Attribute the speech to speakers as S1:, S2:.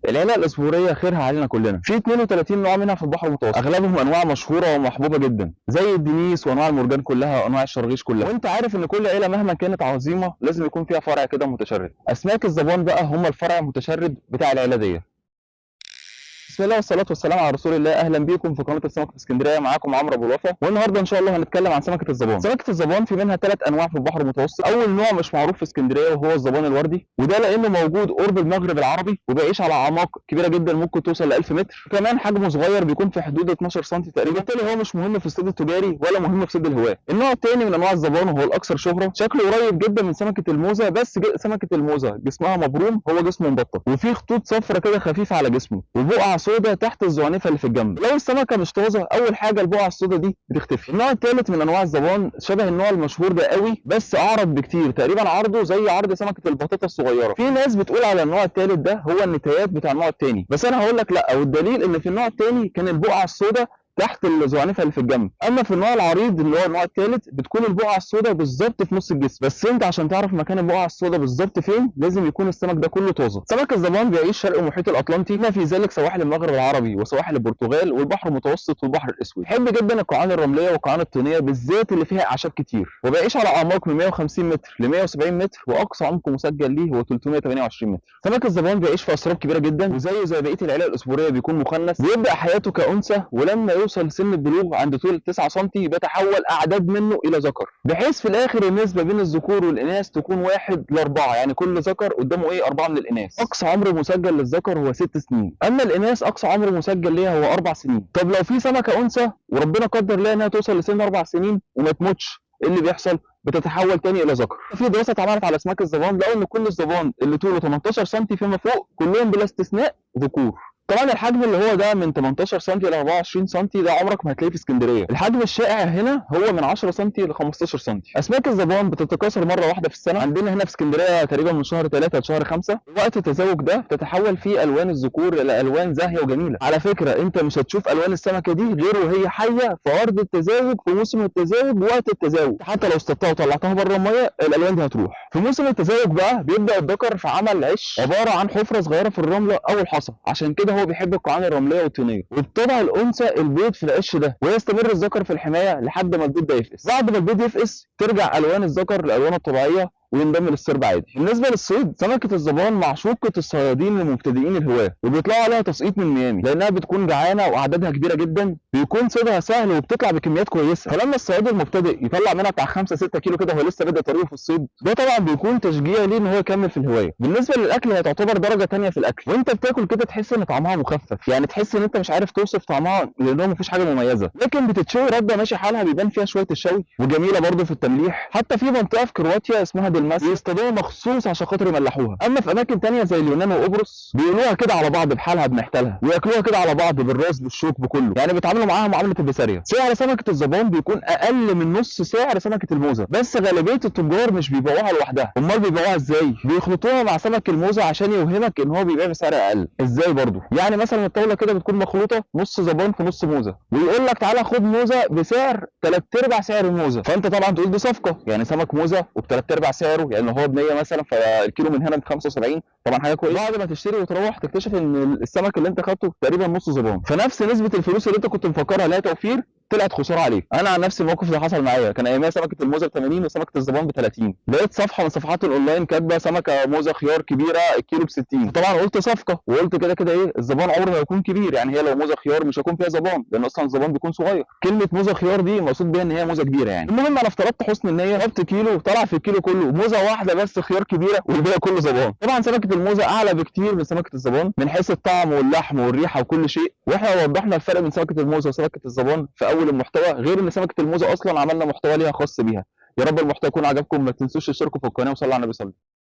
S1: العيله الاسبوريه خيرها علينا كلنا، في 32 نوع منها في البحر المتوسط، اغلبهم انواع مشهوره ومحبوبه جدا زي الدنيس وانواع المرجان كلها وانواع الشرغيش كلها. وانت عارف ان كل عيله مهما كانت عظيمه لازم يكون فيها فرع كده متشرد. اسماك الزبان بقى هم الفرع المتشرد بتاع العيله دي. بسم الله والصلاة والسلام على رسول الله. أهلا بيكم في قناة السمك في اسكندرية، معاكم عمرو أبو الوفا، والنهارده إن شاء الله هنتكلم عن سمكة الزبان. سمكة الزبان في منها 3 أنواع في البحر المتوسط. أول نوع مش معروف في اسكندرية وهو الزبان الوردي، وده لأنه موجود قرب المغرب العربي وبيعيش على أعماق كبيرة جدا ممكن توصل ل 1000 متر، كمان حجمه صغير بيكون في حدود 12 سم تقريبا، بالتالي هو مش مهم في الصيد التجاري ولا مهم في صيد الهواة. النوع الثاني من أنواع الزبان وهو الأكثر شهرة، شكله قريب جدا من سمكة الموزة، بس سمكة الموزة جسمها مبروم، هو جسمه مبطط وفيه خطوط صفرة كده خفيفة على جسمه وبقع سوداء تحت الزعنفه اللي في الجنب. لو السمكه مش طازه اول حاجه البقعه السوداء دي بتختفي. النوع الثالث من انواع الزبان شبه النوع المشهور ده قوي بس اعرض بكتير، تقريبا عرضه زي عرض سمكه البطاطا الصغيره. في ناس بتقول على النوع الثالث ده هو النتايات بتاع النوع الثاني، بس انا هقول لك لا، والدليل ان في النوع الثاني كان البقعه السوداء تحت الزعنفه اللي في الجنب، اما في النوع العريض اللي هو النوع الثالث بتكون البقعه السوداء بالظبط في نص الجسم. بس انت عشان تعرف مكان البقعه السوداء بالظبط فين لازم يكون السمك ده كله طازه. سمك الزبان بيعيش شرق المحيط الاطلنطي، بما في ذلك سواحل المغرب العربي وسواحل البرتغال والبحر المتوسط والبحر الاسود. يحب جدا القاعان الرمليه والقاعان الطينيه بالذات اللي فيها اعشاب كتير، وبيعيش على اعماق من 150 متر ل 170 متر، واقصى عمق مسجل ليه هو 328 متر. سمك الزبان بيعيش في اسراب كبيره جدا، وزيه زي بقيه العيله الاسبوريه بيكون مخنث. بيبدا حياته كانثى، ولما يوصل سن البلوغ عند طول 9 سم بيتحول اعداد منه الى ذكر، بحيث في الاخر النسبه بين الذكور والاناث تكون 1 ل 4، يعني كل ذكر قدامه 4 من الاناث. اقصى عمر مسجل للذكر هو 6 سنين، اما الاناث اقصى عمر مسجل ليها هو 4 سنين. طب لو في سمكه انثى وربنا قدر لها انها توصل لسن 4 سنين وما تموتش، ايه اللي بيحصل؟ بتتحول تاني الى ذكر. في دراسه اتعملت على اسماك الزبان لقوا ان كل الزبان اللي طوله 18 سم فيما فوق كلهم بلا استثناء ذكور. طبعا الحجم اللي هو ده من 18 سم ل 24 سم ده عمرك ما هتلاقيه في اسكندريه. الحجم الشائع هنا هو من 10 سم ل 15 سم. اسماك الزبان بتتكاثر مره واحده في السنه، عندنا هنا في اسكندريه تقريبا من شهر 3 لشهر 5. وقت التزاوج ده بتتحول فيه الوان الذكور الى الوان زاهيه وجميله. على فكره انت مش هتشوف الوان السمكه دي غير وهي حيه في ارض التزاوج، في موسم التزاوج وقت التزاوج، حتى لو اصطدتها وطلعتها بره الميه الالوان دي هتروح. في موسم التزاوج بقى بيبدا الذكر في عمل عش عباره عن حفره صغيره في الرمله او الحصى، عشان كده هو بيحب القاعان الرمليه والطينيه، وبتضع الانثى البيض في العش ده ويستمر الذكر في الحمايه لحد ما البيض ده يفقس. بعد ما البيض يفقس ترجع الوان الذكر لالوانه الطبيعيه وينضم للسرب عادي. بالنسبه للصيد، سمكه الزبان معشوقه الصيادين المبتدئين الهواه، وبيطلعوا عليها تسقيط من ميامي لانها بتكون جعانه واعدادها كبيره جدا، بيكون صيدها سهل وبتطلع بكميات كويسه. فلما الصياد المبتدئ يطلع منها بتاع 5 6 كيلو كده وهو لسه بادئ طريقه في الصيد، ده طبعا بيكون تشجيع ليه ان هو يكمل في الهوايه. بالنسبه للاكل هي تعتبر درجه ثانيه في الاكل، وانت بتاكل كده تحس ان طعمها مخفف، يعني تحس ان انت مش عارف توصف طعمها لان هو مفيش حاجه مميزه، لكن بتتشوي رده ماشي حالها بيبان فيها شويه الشوي، وجميله برده في التمليح. حتى في منطقه في كرواتيا اسمها دلماس بيصطادوها مخصوص عشان خاطر يملحوها. اما في اماكن ثانيه زي اليونان وقبرص بيقولوها كده على بعض بحالها بنحتلها، وياكلوها كده على بعض بالراس بالشوك بكله، يعني بيتعاملوا معاها معامله البساريه. سعر سمكه الزبان بيكون اقل من نص سعر سمكه الموزه، بس غالبيه التجار مش بيبيعوها لوحدها. امال بيبيعوها ازاي؟ بيخلطوها مع سمك الموزه عشان يوهمك ان هو بيبيع بسعر اقل. ازاي برضه؟ يعني مثلا الطاوله كده بتكون مخلوطه نص زبان في نص موزه، ويقول لك تعالى خد موزه بسعر 3/4 سعر الموزه، فانت طبعا تقول دي صفقه، يعني سمك موزه وب3/4 سعره، يعني هو ب 100 مثلا فالكيلو من هنا ب 75، طبعا حاجه كويسه. بعد ما تشتري وتروح تكتشف ان السمك اللي انت خدته تقريبا نص زبان، فنفس نسبه الفلوس اللي انت كنت مفكرها اللي هي توفير طلعت خساره عليك. انا عن نفسي الموقف ده حصل معايا، كان ايامها سمكه الموزه ب 80 وسمكه الزبان ب 30. لقيت صفحه من صفحات الاونلاين كاتبه سمكه موزه خيار كبيره الكيلو ب 60، طبعا قلت صفقه، وقلت كده كده الزبان عمره ما يكون كبير، يعني هي لو موزه خيار مش هيكون فيها زبان لان اصلا الزبان بيكون صغير. كلمه موزه خيار دي مقصود بيها ان هي موزه كبيره يعني. المهم انا افترضت حسن النيه، جبت كيلو طلع في الكيلو كله موزه واحده بس خيار كبيره والباقي كله زبان. طبعا سمكه الموزه اعلى بكتير من سمكه الزبان من حيث الطعم واللحم والريحه وكل شيء، واحنا وضحنا الفرق بين سمكه الموزه وسمكه الزبان في اول المحتوى، غير ان سمكه الموزه اصلا عملنا محتوى ليها خاص بيها. يا رب المحتوى يكون عجبكم، ما تنسوش تشتركوا في القناه وصلوا على النبي صلى الله عليه وسلم.